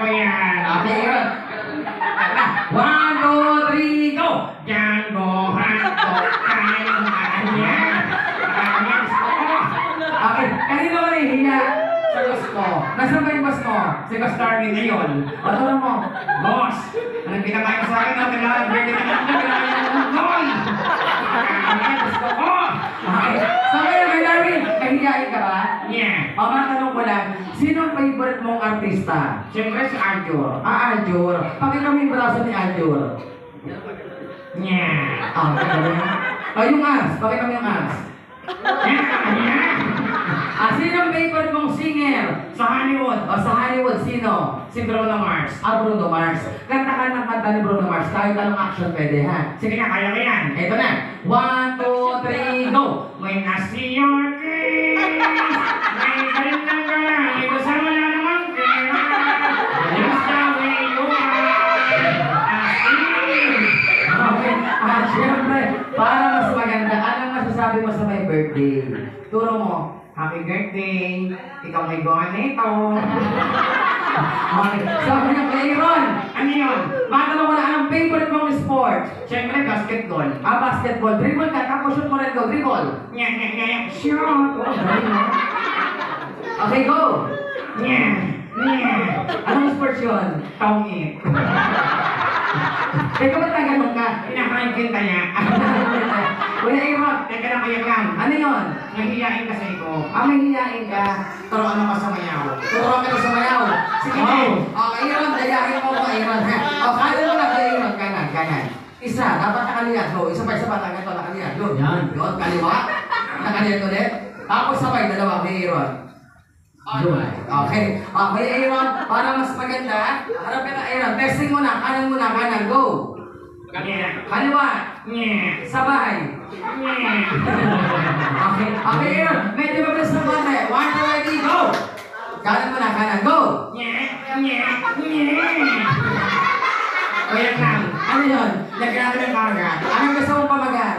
ko yan. Okay, yun. 1, 2, 3, go! Django, hotdog, kain mo kanya. Okay, kanino ka nahihiya sa boss mo? Nasaan ba yung boss mo? Si Boss Darwin ngayon. O, turo mo. Boss, anong pinakain mo sa akin? Ang kailangan birthday na natin. Kailangan mo ng goal. Gusto ko. Okay. So ngayon, kay Darwin, nahihiyain ka ba? Yeah. O, matanong ko lang, sino ang favorite mong artista? Siyempre si Arjur. Aljur. Pakita mo yung braso ni Aljur. Yeah. Yung as. Pakita mo yung as. Yeah. Sino ang favorite mong singer? Sa Hollywood. O, sa Hollywood, sino? Si Bruno Mars. Bruno Mars. Kanta ka ng kanta ni Bruno Mars. Kahit anong action pwede, ha? Sige na, kaya ko yan. Ito na. 1, 2, 3, go! When I see your face, may galit ng galang, ito sa wala namang pera. Just the way you are. Okay. Siyempre, para mas maganda, anong masasabi mo sa my birthday? Turo mo. Happy birthday. Ikaw may gawa nito. Okay. Sabi niya kay Aaron. Ano yun? Matanong ko na, anong favorite mong sport? Siyempre, basketball. Basketball. Dribble ka, tapos shoot mo rin go. Dribble. Nya, nya, nya, nya. Shoot. Okay, go. Nya, nya. Anong sports yun? Tongit. Teka, ba't naganong ka? Pinakain kita niya. Kuya Aaron, Teka lang, kaya lang. ano yun? Nahihiyain kasi ko. Mahihiyain ka. Pero ano ka sa mayaw? Turo ka na sa mayaw. Sige, Aaron, dayahin mo ko, Aaron, ha? Kaya mo na, Kuya Aaron, kanan. Isa, dapat nakaliyad. Go, isa pa, ganito, nakaliyad. Yun, yun, kaliwa. Nakaliyad ulit. Tapos sabay, dalawa, Kuya Aaron. Okay, Aaron, para mas maganda, harapin na, Aaron. Testing mo na, kanan, go. Nya, Kaliwa, nya, sabay. nya. Okay, Aaron, medyo mabilis na konti. 1, 2, ready, go! Kanan mo na, go! Nya, nya, nya. Kaya lang. Ano yun? Nagkakaroon ng kagat. Anong gusto mong pamagat?